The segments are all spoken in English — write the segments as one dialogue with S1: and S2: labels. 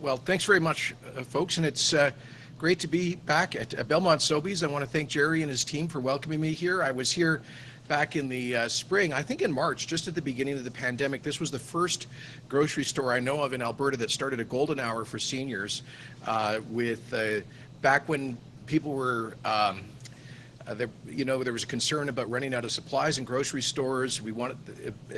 S1: Well, thanks very much, folks, and it's great to be back at Belmont Sobeys. I want to thank Jerry and his team for welcoming me here. I was here back in the spring, I think in March, just at the beginning of the pandemic. This was the first grocery store I know of in Alberta that started a golden hour for seniors back when people were there was a concern about running out of supplies in grocery stores. We wanted,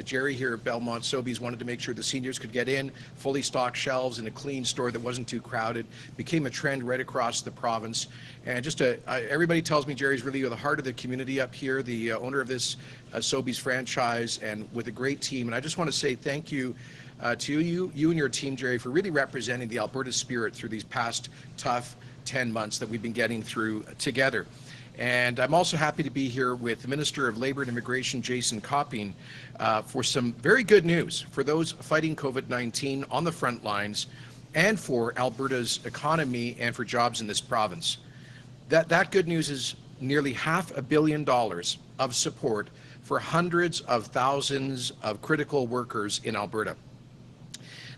S1: Jerry here at Belmont Sobeys wanted to make sure the seniors could get in, fully stocked shelves in a clean store that wasn't too crowded. Became a trend right across the province. And everybody tells me Jerry's really the heart of the community up here, the owner of this Sobeys franchise, and with a great team. And I just want to say thank you to you and your team, Jerry, for really representing the Alberta spirit through these past tough 10 months that we've been getting through together. And I'm also happy to be here with the Minister of Labour and Immigration, Jason Kenney, for some very good news for those fighting COVID-19 on the front lines and for Alberta's economy and for jobs in this province. That good news is nearly $500 million of support for hundreds of thousands of critical workers in Alberta.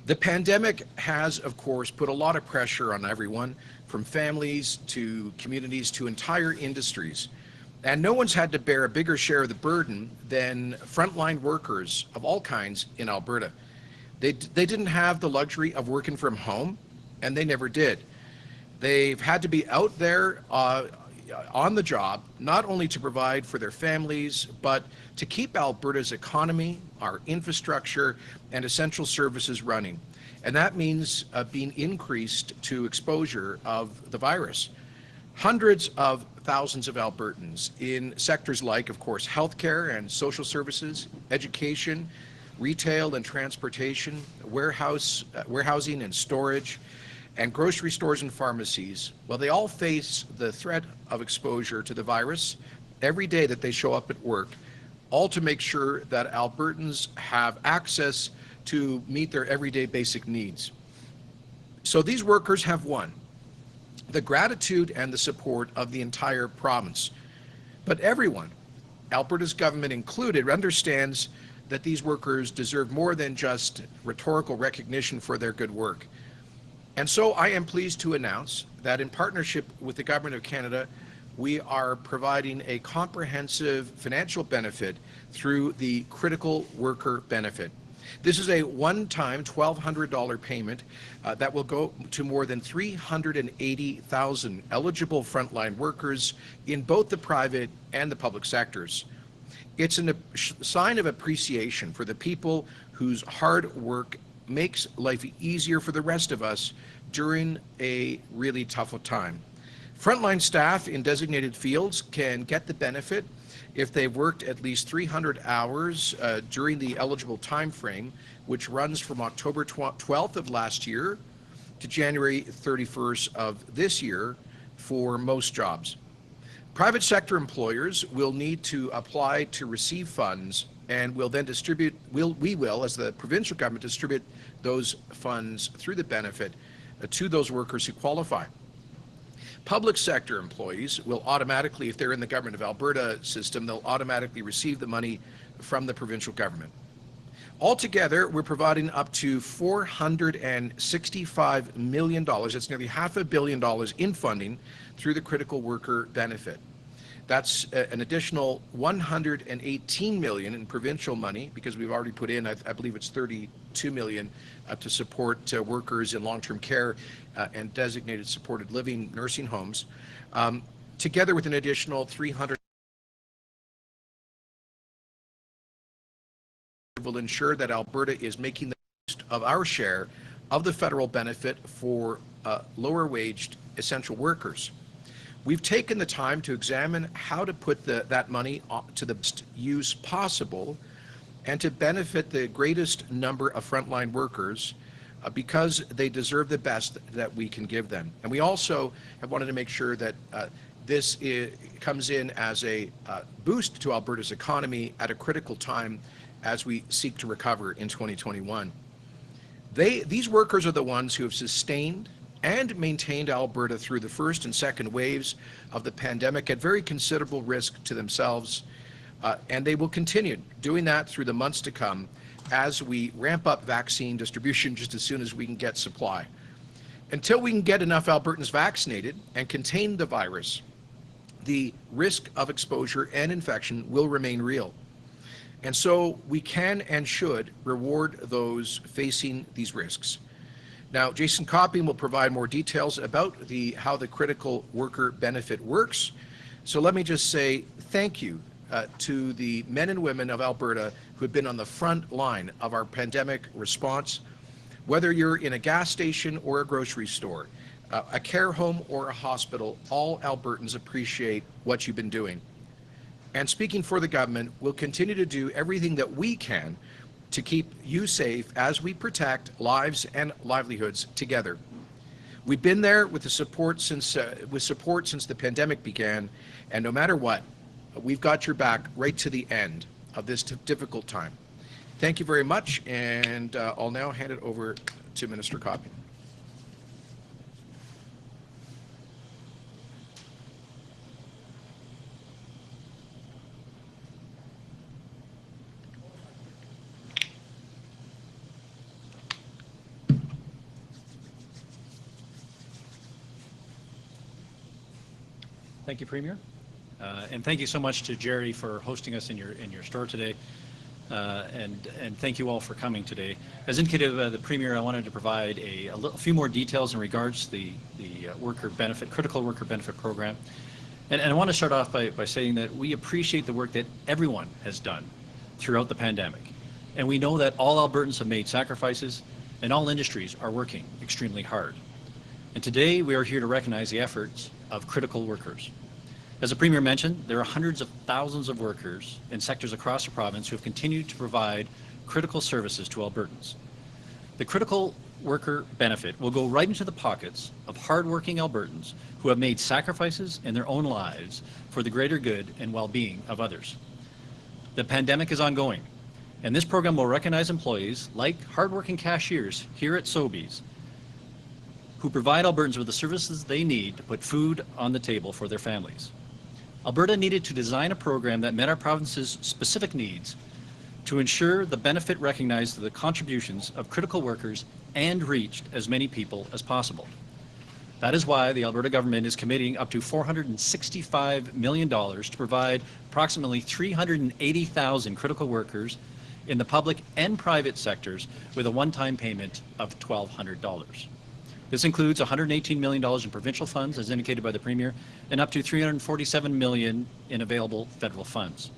S1: The pandemic has, of course, put a lot of pressure on everyone, from families to communities to entire industries. And no one's had to bear a bigger share of the burden than frontline workers of all kinds in Alberta. They didn't have the luxury of working from home, and they never did. They've had to be out there on the job, not only to provide for their families, but to keep Alberta's economy, our infrastructure, and essential services running. And that means being increased to exposure of the virus. Hundreds of thousands of Albertans in sectors like, of course, healthcare and social services, education, retail and transportation, warehousing and storage, and grocery stores and pharmacies, well, they all face the threat of exposure to the virus every day that they show up at work, all to make sure that Albertans have access to meet their everyday basic needs. So these workers have won the gratitude and the support of the entire province. But everyone, Alberta's government included, understands that these workers deserve more than just rhetorical recognition for their good work. And so I am pleased to announce that in partnership with the Government of Canada, we are providing a comprehensive financial benefit through the Critical Worker Benefit. This is a one-time $1,200 payment that will go to more than 380,000 eligible frontline workers in both the private and the public sectors. It's a sign of appreciation for the people whose hard work makes life easier for the rest of us during a really tough time. Frontline staff in designated fields can get the benefit if they've worked at least 300 hours during the eligible time frame, which runs from October 12th of last year to January 31st of this year for most jobs. Private sector employers will need to apply to receive funds and will then distribute, we will, as the provincial government, distribute those funds through the benefit to those workers who qualify. Public sector employees will automatically, if they're in the Government of Alberta system, they'll automatically receive the money from the provincial government. Altogether, we're providing up to $465 million, that's nearly $500 million in funding through the Critical Worker Benefit. That's an additional $118 million in provincial money, because we've already put in, I believe it's $32 million to support workers in long-term care and designated supported living nursing homes, together with an additional $300 will ensure that Alberta is making the most of our share of the federal benefit for lower-waged essential workers. We've taken the time to examine how to put that money to the best use possible and to benefit the greatest number of frontline workers because they deserve the best that we can give them. And we also have wanted to make sure that this comes in as a boost to Alberta's economy at a critical time as we seek to recover in 2021. These workers are the ones who have sustained and maintained Alberta through the first and second waves of the pandemic at very considerable risk to themselves, and they will continue doing that through the months to come as we ramp up vaccine distribution just as soon as we can get supply. Until we can get enough Albertans vaccinated and contain the virus, the risk of exposure and infection will remain real. And so we can and should reward those facing these risks. Now, Jason Kenney will provide more details about how the critical worker benefit works. So let me just say thank you to the men and women of Alberta who have been on the front line of our pandemic response. Whether you're in a gas station or a grocery store, a care home or a hospital, all Albertans appreciate what you've been doing. And speaking for the government, we'll continue to do everything that we can to keep you safe as we protect lives and livelihoods together. We've been there with support since the pandemic began, and no matter what, we've got your back right to the end of this difficult time. Thank you very much, and I'll now hand it over to Minister Kenney.
S2: Thank you, Premier, and thank you so much to Jerry for hosting us in your store today, and thank you all for coming today. As indicated by the Premier, I wanted to provide a few more details in regards to the critical worker benefit program, and I want to start off by saying that we appreciate the work that everyone has done throughout the pandemic, and we know that all Albertans have made sacrifices, and all industries are working extremely hard. And today we are here to recognize the efforts of critical workers. As the Premier mentioned, there are hundreds of thousands of workers in sectors across the province who have continued to provide critical services to Albertans. The critical worker benefit will go right into the pockets of hardworking Albertans who have made sacrifices in their own lives for the greater good and well-being of others. The pandemic is ongoing, and this program will recognize employees like hardworking cashiers here at Sobeys who provide Albertans with the services they need to put food on the table for their families. Alberta needed to design a program that met our province's specific needs to ensure the benefit recognized the contributions of critical workers and reached as many people as possible. That is why the Alberta government is committing up to $465 million to provide approximately 380,000 critical workers in the public and private sectors with a one-time payment of $1,200. This includes $118 million in provincial funds, as indicated by the Premier, and up to $347 million in available federal funds.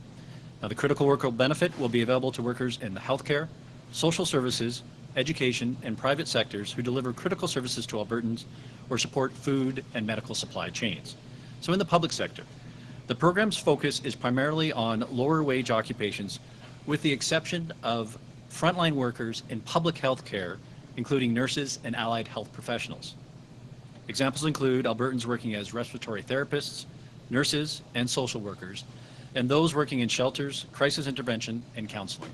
S2: Now, the critical worker benefit will be available to workers in the healthcare, social services, education, and private sectors who deliver critical services to Albertans or support food and medical supply chains. So in the public sector, the program's focus is primarily on lower wage occupations, with the exception of frontline workers in public health care, including nurses and allied health professionals. Examples include Albertans working as respiratory therapists, nurses, and social workers, and those working in shelters, crisis intervention, and counseling.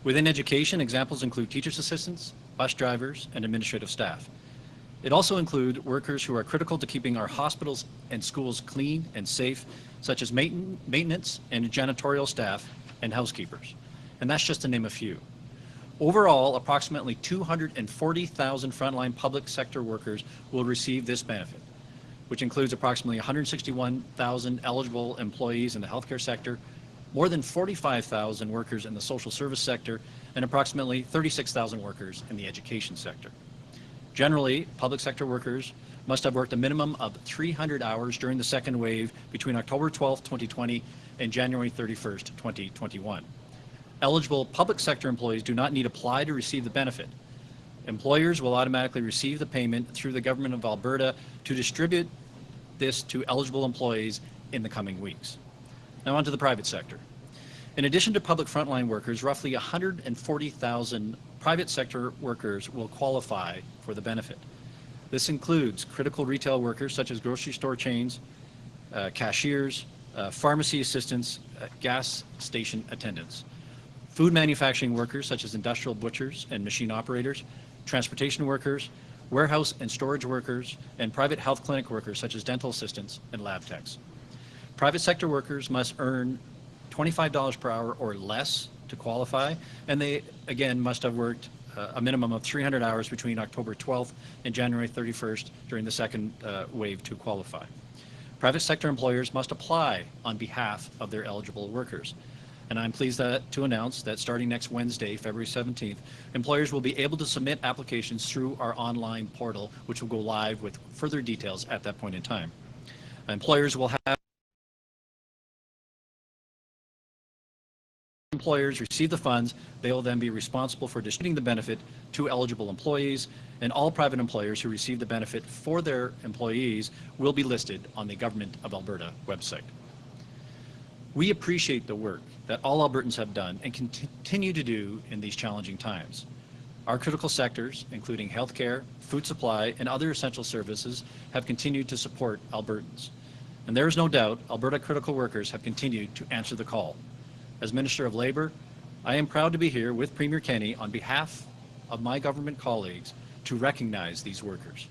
S2: Within education, examples include teachers' assistants, bus drivers, and administrative staff. It also includes workers who are critical to keeping our hospitals and schools clean and safe, such as maintenance and janitorial staff and housekeepers. And that's just to name a few. Overall, approximately 240,000 frontline public sector workers will receive this benefit, which includes approximately 161,000 eligible employees in the healthcare sector, more than 45,000 workers in the social service sector, and approximately 36,000 workers in the education sector. Generally, public sector workers must have worked a minimum of 300 hours during the second wave between October 12, 2020 and January 31st, 2021. Eligible public sector employees do not need to apply to receive the benefit. Employers will automatically receive the payment through the Government of Alberta to distribute this to eligible employees in the coming weeks. Now on to the private sector. In addition to public frontline workers, roughly 140,000 private sector workers will qualify for the benefit. This includes critical retail workers such as grocery store chains, cashiers, pharmacy assistants, gas station attendants. Food manufacturing workers such as industrial butchers and machine operators, transportation workers, warehouse and storage workers, and private health clinic workers such as dental assistants and lab techs. Private sector workers must earn $25 per hour or less to qualify, and they, again, must have worked a minimum of 300 hours between October 12th and January 31st during the second wave to qualify. Private sector employers must apply on behalf of their eligible workers. And I'm pleased to announce that starting next Wednesday, February 17th, employers will be able to submit applications through our online portal, which will go live with further details at that point in time. Employers will have employers receive the funds, they will then be responsible for distributing the benefit to eligible employees, and all private employers who receive the benefit for their employees will be listed on the Government of Alberta website. We appreciate the work that all Albertans have done and continue to do in these challenging times. Our critical sectors, including healthcare, food supply, and other essential services, have continued to support Albertans. And there is no doubt Alberta critical workers have continued to answer the call. As Minister of Labour, I am proud to be here with Premier Kenney on behalf of my government colleagues to recognize these workers.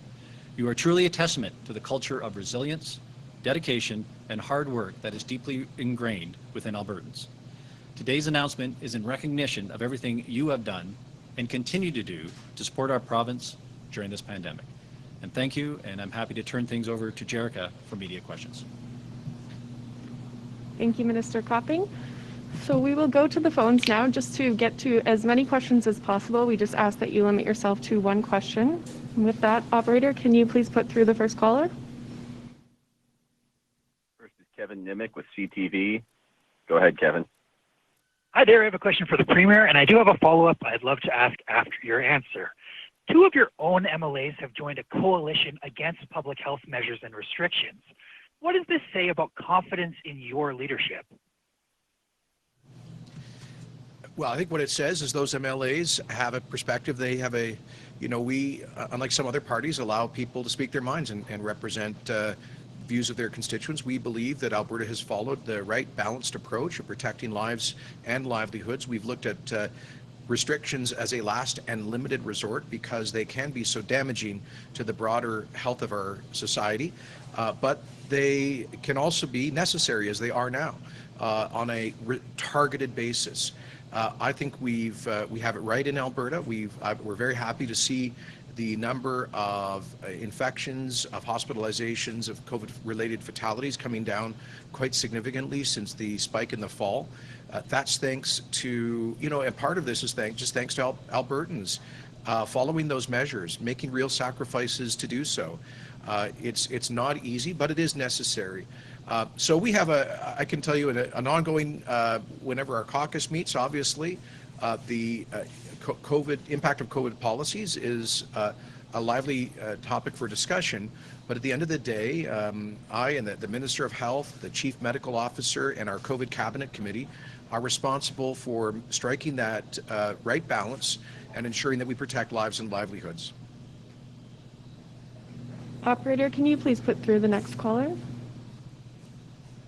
S2: You are truly a testament to the culture of resilience, dedication, and hard work that is deeply ingrained within Albertans. Today's announcement is in recognition of everything you have done and continue to do to support our province during this pandemic. And thank you, and I'm happy to turn things over to Jerica for media questions.
S3: Thank you, Minister Copping. So we will go to the phones now just to get to as many questions as possible. We just ask that you limit yourself to one question. And with that, operator, can you please put through the first caller?
S4: First is Kevin Nimick with CTV. Go ahead, Kevin.
S5: Hi there, I have a question for the Premier, and I do have a follow-up I'd love to ask after your answer. Two of your own MLAs have joined a coalition against public health measures and restrictions. What does this say about confidence in your leadership?
S1: Well, I think what it says is those MLAs have a perspective. They have a, we, unlike some other parties, allow people to speak their minds and represent views of their constituents. We believe that Alberta has followed the right balanced approach of protecting lives and livelihoods. We've looked at restrictions as a last and limited resort because they can be so damaging to the broader health of our society, but they can also be necessary as they are now on a targeted basis. I think we have it right in Alberta. We're very happy to see the number of infections, of hospitalizations, of COVID-related fatalities coming down quite significantly since the spike in the fall. That's thanks to, and part of this is just thanks to Albertans following those measures, making real sacrifices to do so. It's not easy, but it is necessary. So we have I can tell you an ongoing, whenever our caucus meets, obviously, the impact of COVID policies is a lively topic for discussion. But at the end of the day, I and the Minister of Health, the Chief Medical Officer, and our COVID Cabinet Committee are responsible for striking that right balance and ensuring that we protect lives and livelihoods.
S3: Operator, can you please put through the next caller?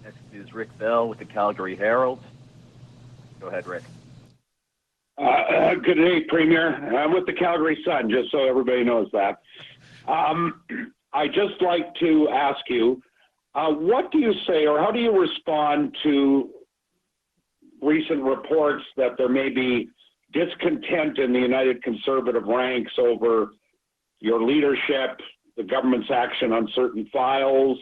S4: Next is Rick Bell with the Calgary Herald. Go ahead, Rick.
S6: Good day, Premier. I'm with the Calgary Sun, just so everybody knows that. I'd just like to ask you, what do you say, or how do you respond to recent reports that there may be discontent in the United Conservative ranks over your leadership, the government's action on certain files,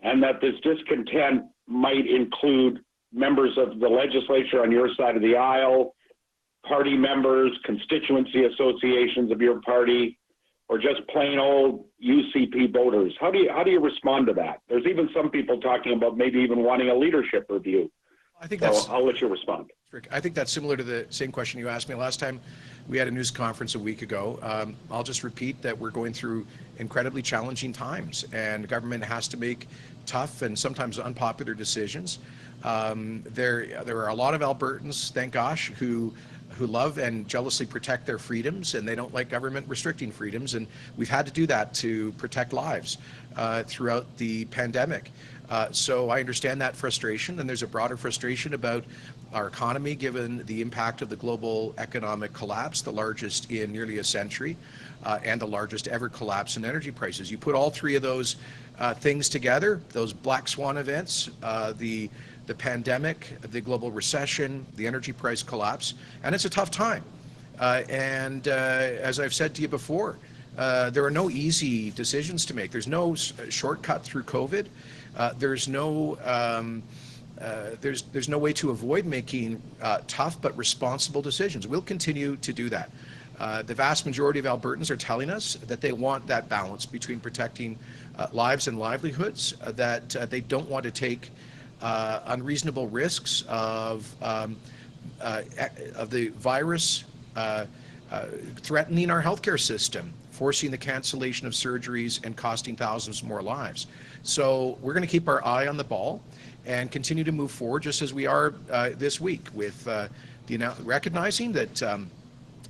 S6: and that this discontent might include members of the legislature on your side of the aisle, party members, constituency associations of your party, or just plain old UCP voters? How do you respond to that? There's even some people talking about maybe even wanting a leadership review.
S1: I think
S6: I'll let you respond.
S1: I think that's similar to the same question you asked me last time we had a news conference a week ago. I'll just repeat that we're going through incredibly challenging times, and government has to make tough and sometimes unpopular decisions. There are a lot of Albertans, thank gosh, who love and jealously protect their freedoms, and they don't like government restricting freedoms, and we've had to do that to protect lives throughout the pandemic. So I understand that frustration, and there's a broader frustration about our economy given the impact of the global economic collapse, the largest in nearly a century, and the largest ever collapse in energy prices. You put all three of those things together, those black swan events, the pandemic, the global recession, the energy price collapse, and it's a tough time. And as I've said to you before, there are no easy decisions to make. There's no shortcut through COVID. There's no way to avoid making tough but responsible decisions. We'll continue to do that. The vast majority of Albertans are telling us that they want that balance between protecting lives and livelihoods, that they don't want to take unreasonable risks of the virus threatening our healthcare system, forcing the cancellation of surgeries and costing thousands more lives. So we're going to keep our eye on the ball and continue to move forward just as we are this week with recognizing that,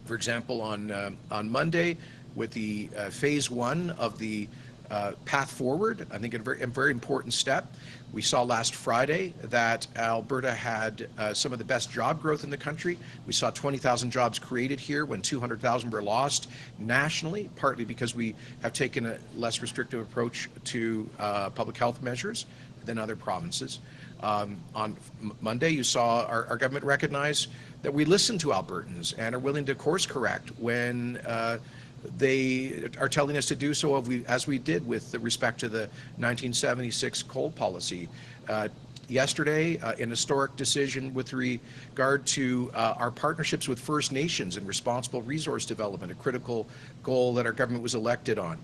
S1: for example, on Monday with the phase 1 of the path forward, I think a very important step. We saw last Friday that Alberta had some of the best job growth in the country. We saw 20,000 jobs created here when 200,000 were lost nationally, partly because we have taken a less restrictive approach to public health measures than other provinces. On Monday, you saw our government recognize that we listen to Albertans and are willing to course correct when they are telling us to do so, as we did with respect to the 1976 coal policy. Yesterday, an historic decision with regard to our partnerships with First Nations and responsible resource development, a critical goal that our government was elected on.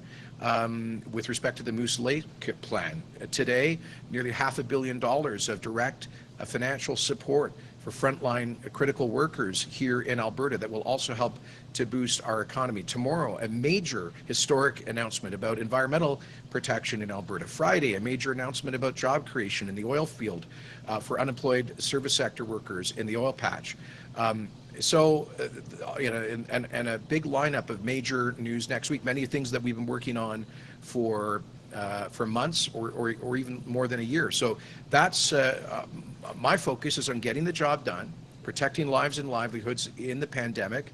S1: With respect to the Moose Lake plan. Today, nearly $500 million of direct financial support for frontline critical workers here in Alberta that will also help to boost our economy. Tomorrow, a major historic announcement about environmental protection in Alberta. Friday, a major announcement about job creation in the oil field for unemployed service sector workers in the oil patch. So, you know, and a big lineup of major news next week, many things that we've been working on for months or even more than a year. So that's my focus is on getting the job done, protecting lives and livelihoods in the pandemic,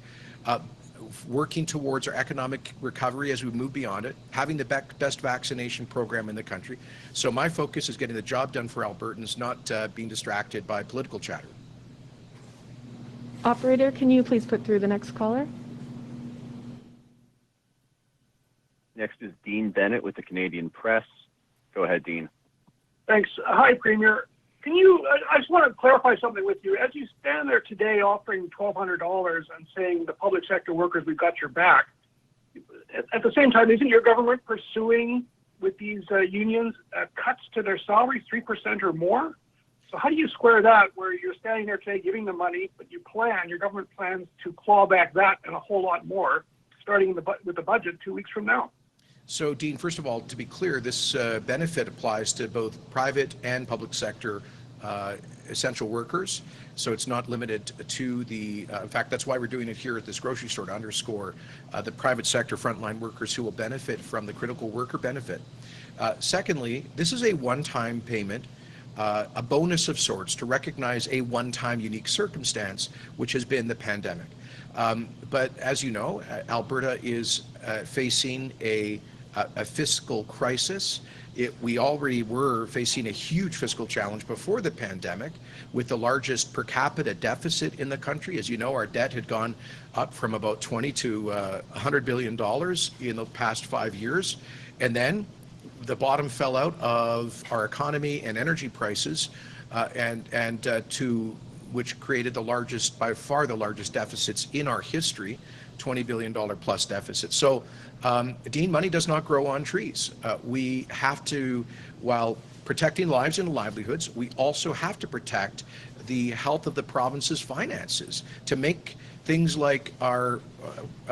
S1: working towards our economic recovery as we move beyond it, having the best vaccination program in the country. So my focus is getting the job done for Albertans, not being distracted by political chatter.
S3: Operator, can you please put through the next caller?
S4: Next is Dean Bennett with the Canadian Press. Go ahead, Dean.
S7: Thanks. Hi, Premier. I just want to clarify something with you. As you stand there today offering $1,200 and saying the public sector workers, we've got your back, at the same time, isn't your government pursuing with these unions cuts to their salaries, 3% or more? So how do you square that where you're standing there today giving the money, but your government plans to claw back that and a whole lot more, starting with the budget 2 weeks from now?
S1: So, Dean, first of all, to be clear, this benefit applies to both private and public sector essential workers. So it's not limited to the, in fact, that's why we're doing it here at this grocery store, to underscore the private sector frontline workers who will benefit from the critical worker benefit. Secondly, this is a one-time payment, a bonus of sorts to recognize a one-time unique circumstance, which has been the pandemic. But as you know, Alberta is facing a fiscal crisis. We already were facing a huge fiscal challenge before the pandemic with the largest per capita deficit in the country. As you know, our debt had gone up from about $20 to $100 billion in the past 5 years. And then the bottom fell out of our economy and energy prices to which created the largest, by far the largest deficits in our history, $20 billion plus deficit. So, Dean, money does not grow on trees. We have to, while protecting lives and livelihoods, we also have to protect the health of the province's finances to make things like our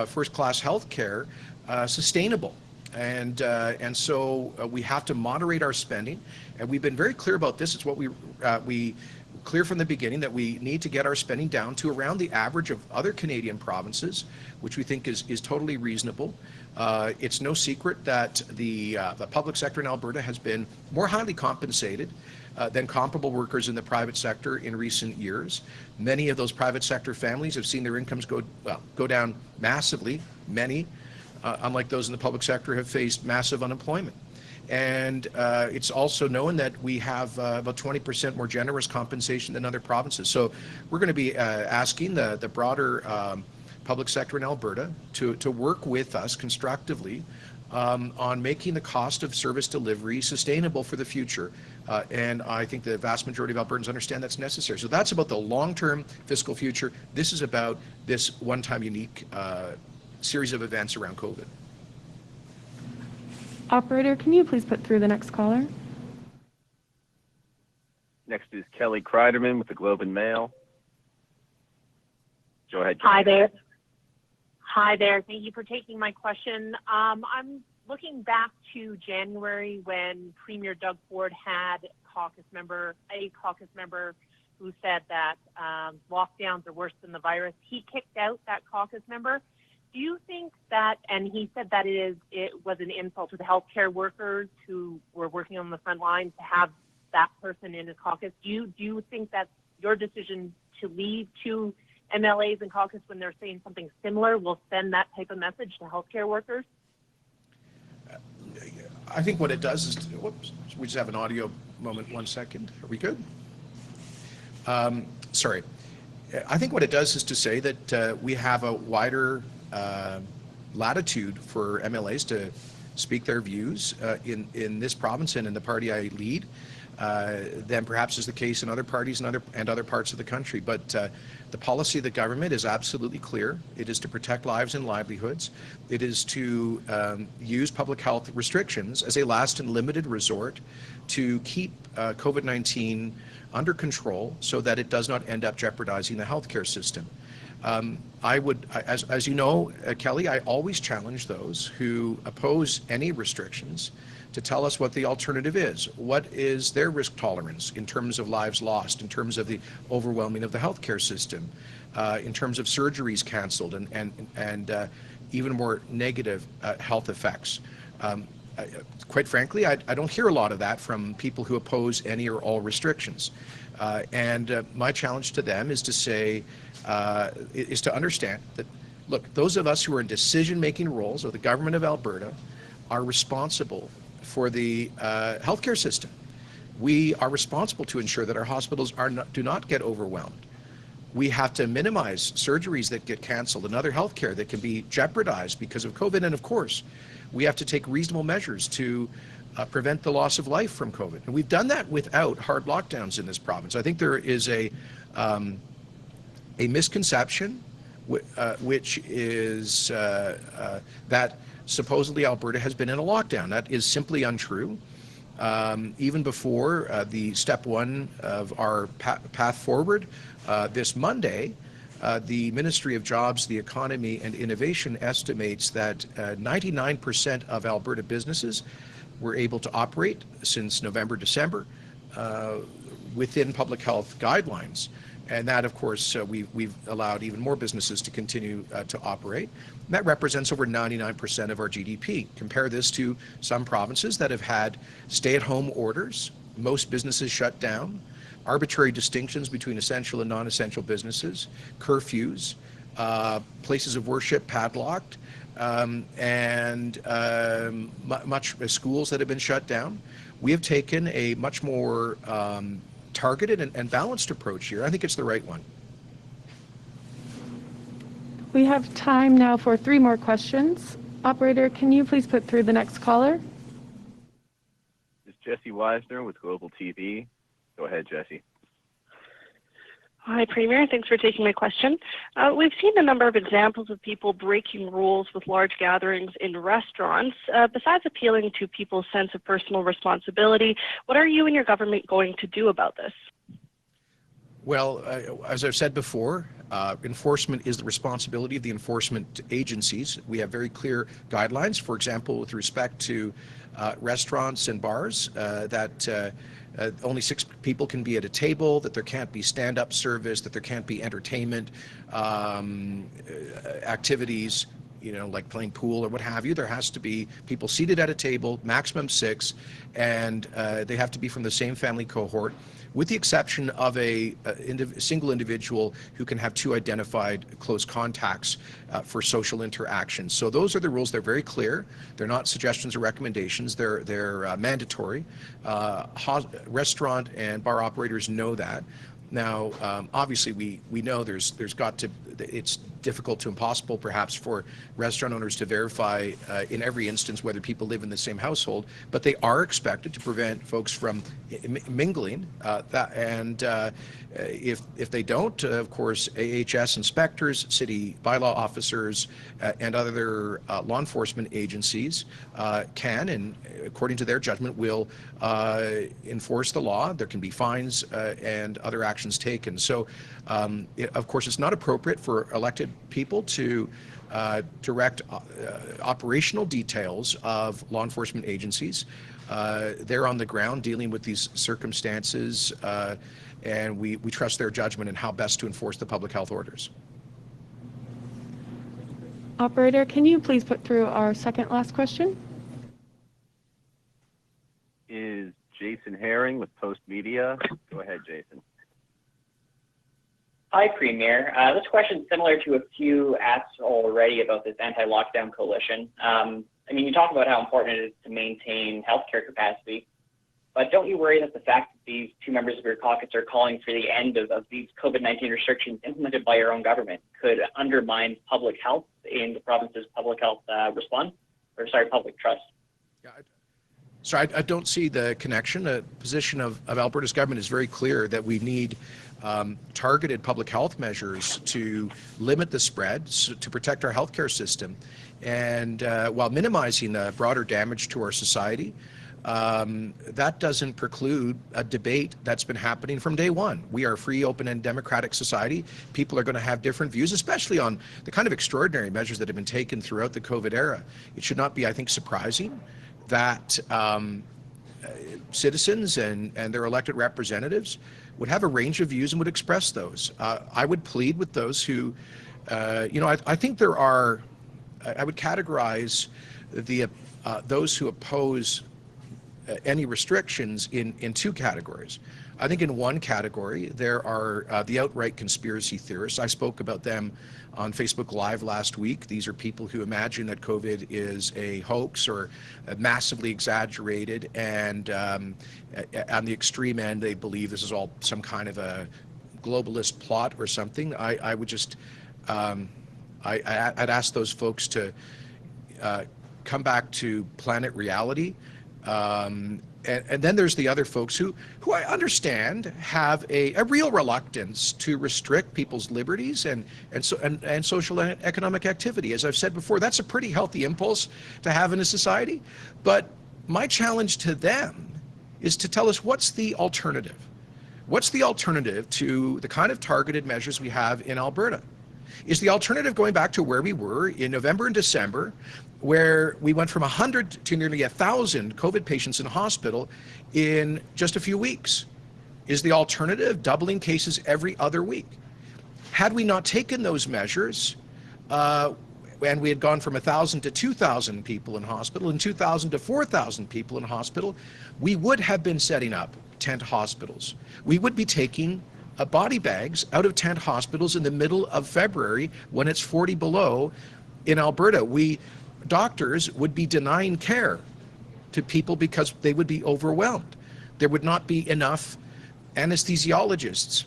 S1: first-class health care sustainable. And so we have to moderate our spending, and we've been very clear about this. It's what we clear from the beginning, that we need to get our spending down to around the average of other Canadian provinces, which we think is totally reasonable. It's no secret that the public sector in Alberta has been more highly compensated than comparable workers in the private sector in recent years. Many of those private sector families have seen their incomes go down massively. Many, unlike those in the public sector, have faced massive unemployment. And it's also known that we have about 20% more generous compensation than other provinces. So we're going to be asking the broader public sector in Alberta to work with us constructively on making the cost of service delivery sustainable for the future. And I think the vast majority of Albertans understand that's necessary. So that's about the long-term fiscal future. This is about this one-time unique series of events around COVID.
S3: Operator, can you please put through the next caller?
S4: Next is Kelly Kreiderman with the Globe and Mail. Go ahead, Kelly.
S8: Hi there. Hi there. Thank you for taking my question. I'm looking back to January when Premier Doug Ford had a caucus member who said that lockdowns are worse than the virus. He kicked out that caucus member. Do you think that, and he said that it was an insult to the healthcare workers who were working on the front lines to have that person in his caucus. Do you think that your decision to leave two MLAs in caucus when they're saying something similar will send that type of message to healthcare workers?
S1: I think what it does is, whoops, we just have an audio moment, 1 second. Are we good? Sorry. I think what it does is to say that we have a wider latitude for MLAs to speak their views in this province and in the party I lead than perhaps is the case in other parties and other parts of the country. But the policy of the government is absolutely clear. It is to protect lives and livelihoods. It is to use public health restrictions as a last and limited resort to keep COVID-19 under control so that it does not end up jeopardizing the healthcare system. I would, as you know, Kelly, I always challenge those who oppose any restrictions to tell us what the alternative is. What is their risk tolerance in terms of lives lost, in terms of the overwhelming of the healthcare system, in terms of surgeries canceled and even more negative health effects. Quite frankly, I don't hear a lot of that from people who oppose any or all restrictions. And my challenge to them is to say, is to understand that, look, those of us who are in decision-making roles of the government of Alberta are responsible for the healthcare system. We are responsible to ensure that our hospitals do not get overwhelmed. We have to minimize surgeries that get canceled and other healthcare that can be jeopardized because of COVID. And of course, we have to take reasonable measures to prevent the loss of life from COVID. And we've done that without hard lockdowns in this province. I think there is a misconception which is that supposedly Alberta has been in a lockdown. That is simply untrue. Even before the step one of our path forward this Monday, the Ministry of Jobs, the Economy and Innovation estimates that 99% of Alberta businesses were able to operate since November, December within public health guidelines. And that, of course, we've allowed even more businesses to continue to operate. And that represents over 99% of our GDP. Compare this to some provinces that have had stay-at-home orders, most businesses shut down, arbitrary distinctions between essential and non-essential businesses, curfews, places of worship padlocked, and much schools that have been shut down. We have taken a much more targeted and balanced approach here. I think it's the right one.
S3: We have time now for 3 more questions. Operator, can you please put through the next caller?
S4: This is Jesse Weisner with Global TV. Go ahead, Jesse.
S9: Hi, Premier. Thanks for taking my question. We've seen a number of examples of people breaking rules with large gatherings in restaurants. Besides appealing to people's sense of personal responsibility, what are you and your government going to do about this?
S1: Well, as I've said before, enforcement is the responsibility of the enforcement agencies. We have very clear guidelines, for example, with respect to restaurants and bars, that only 6 people can be at a table, that there can't be stand-up service, that there can't be entertainment activities, you know, like playing pool or what have you. There has to be people seated at a table, maximum 6, and they have to be from the same family cohort, with the exception of a single individual who can have 2 identified close contacts for social interaction. So those are the rules. They're very clear. They're not suggestions or recommendations. They're mandatory. Restaurant and bar operators know that. Now, obviously, we know there's got to, it's difficult to impossible perhaps for restaurant owners to verify in every instance whether people live in the same household, but they are expected to prevent folks from mingling. If they don't, of course, AHS inspectors, city bylaw officers, and other law enforcement agencies can, and according to their judgment, will enforce the law. There can be fines and other actions taken. So, of course, it's not appropriate for elected people to direct operational details of law enforcement agencies. They're on the ground dealing with these circumstances, and we trust their judgment in how best to enforce the public health orders.
S3: Operator, can you please put through our second last question?
S4: Is Jason Herring with Post Media. Go ahead, Jason.
S10: Hi, Premier. This question is similar to a few asked already about this anti-lockdown coalition. I mean, you talk about how important it is to maintain healthcare capacity, but don't you worry that the fact that these two members of your caucus are calling for the end of these COVID-19 restrictions implemented by your own government could undermine public health in the province's public health public trust?
S1: Yeah, so I don't see the connection. The position of Alberta's government is very clear that we need targeted public health measures to limit the spread, to protect our healthcare system, and while minimizing the broader damage to our society. That doesn't preclude a debate that's been happening from day one. We are a free, open, and democratic society. People are going to have different views, especially on the kind of extraordinary measures that have been taken throughout the COVID era. It should not be, I think, surprising that citizens and their elected representatives would have a range of views and would express those. I would plead with those who, I think there are, I would categorize those who oppose any restrictions in two categories. I think in one category, there are the outright conspiracy theorists. I spoke about them on Facebook Live last week. These are people who imagine that COVID is a hoax or massively exaggerated, and on the extreme end, they believe this is all some kind of a globalist plot or something. I would just, I'd ask those folks to come back to planet reality. And then there's the other folks who I understand have a real reluctance to restrict people's liberties and social and economic activity. As I've said before, that's a pretty healthy impulse to have in a society. But my challenge to them is to tell us what's the alternative. What's the alternative to the kind of targeted measures we have in Alberta? Is the alternative going back to where we were in November and December, where we went from 100 to nearly 1,000 COVID patients in hospital in just a few weeks? Is the alternative doubling cases every other week? Had we not taken those measures, and we had gone from 1,000 to 2,000 people in hospital and 2,000 to 4,000 people in hospital, we would have been setting up tent hospitals. We would be taking body bags out of tent hospitals in the middle of February when it's 40 below in Alberta. Doctors would be denying care to people because they would be overwhelmed. There would not be enough anesthesiologists,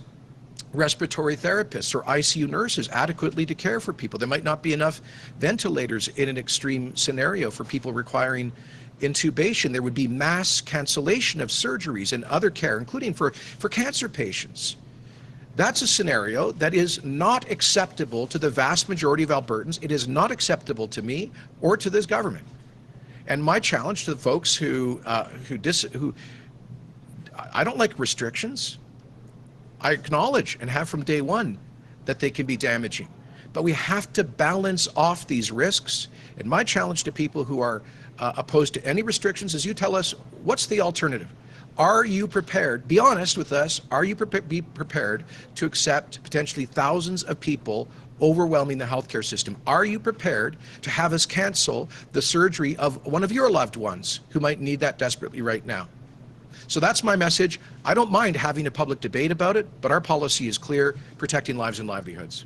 S1: respiratory therapists, or ICU nurses adequately to care for people. There might not be enough ventilators in an extreme scenario for people requiring intubation. There would be mass cancellation of surgeries and other care, including for cancer patients. That's a scenario that is not acceptable to the vast majority of Albertans. It is not acceptable to me or to this government. And my challenge to the folks who I don't like restrictions. I acknowledge and have from day one that they can be damaging, but we have to balance off these risks. And my challenge to people who are opposed to any restrictions is you tell us, what's the alternative? Are you prepared? Be honest with us. Are you prepared to accept potentially thousands of people overwhelming the healthcare system? Are you prepared to have us cancel the surgery of one of your loved ones who might need that desperately right now? So that's my message. I don't mind having a public debate about it, but our policy is clear, protecting lives and livelihoods.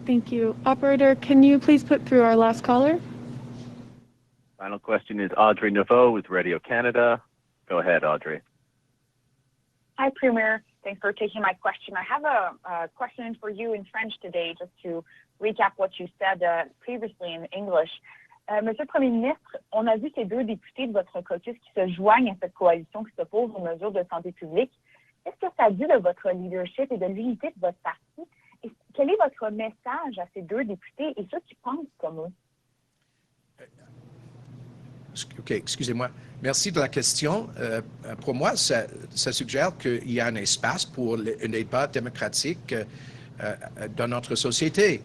S3: Thank you. Operator, can you please put through our last caller?
S4: Final question is Audrey Naveau with Radio Canada. Go ahead, Audrey.
S11: Hi, Premier. Thanks for taking my question. I have a question for you in French today, just to recap what you said previously in English. Monsieur le Premier ministre, on a vu ces deux députés de votre caucus qui se joignent à cette coalition qui s'oppose aux mesures de santé publique. Qu'est-ce que ça dit de votre leadership et de l'unité de votre parti? Et quel est votre message à ces deux députés et ceux qui pensent comme eux?
S1: OK, excusez-moi. Merci de la question. Pour moi, ça suggère qu'il y a un espace pour un débat démocratique dans notre société,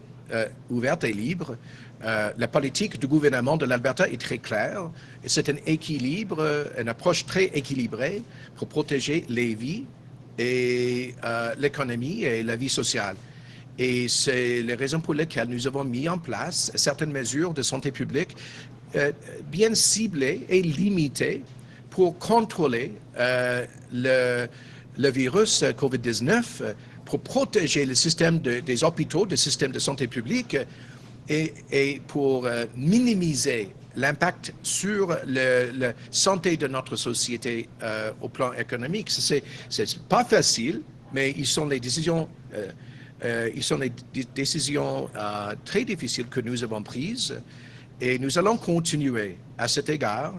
S1: ouverte et libre. La politique du gouvernement de l'Alberta est très claire. C'est un équilibre, une approche très équilibrée pour protéger les vies et l'économie et la vie sociale. Et c'est les raisons pour lesquelles nous avons mis en place certaines mesures de santé publique bien ciblées et limitées pour contrôler le virus COVID-19, pour protéger le système des hôpitaux, le système de santé publique et pour minimiser l'impact sur la santé de notre société au plan économique. C'est pas facile, mais ils sont les décisions très difficiles que nous avons prises et nous allons continuer à cet égard.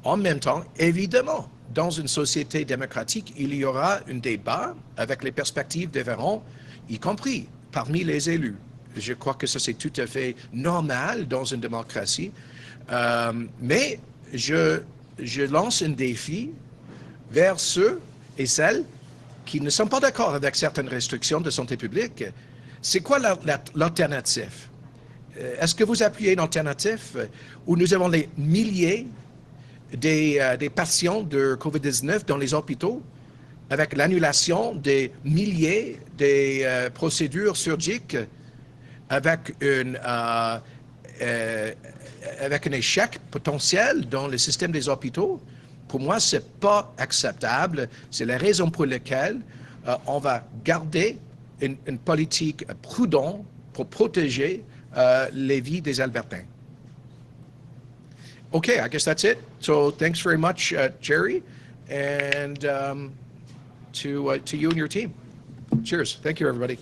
S1: En même temps, évidemment, dans une société démocratique, il y aura un débat avec les perspectives différentes, y compris parmi les élus. Je crois que ça, c'est tout à fait normal dans une démocratie. Mais je lance un défi vers ceux et celles qui ne sont pas d'accord avec certaines restrictions de santé publique. C'est quoi l'alternative? Est-ce que vous appuyez une alternative où nous avons les milliers des patients de COVID-19 dans les hôpitaux avec l'annulation des milliers des procédures chirurgicales avec un échec potentiel dans le système des hôpitaux? Pour moi, ce n'est pas acceptable. C'est la raison pour laquelle on va garder une politique prudente pour protéger les vies des Albertains. Okay, I guess that's it. So thanks very much, Jerry, and to you and your team. Cheers. Thank you, everybody.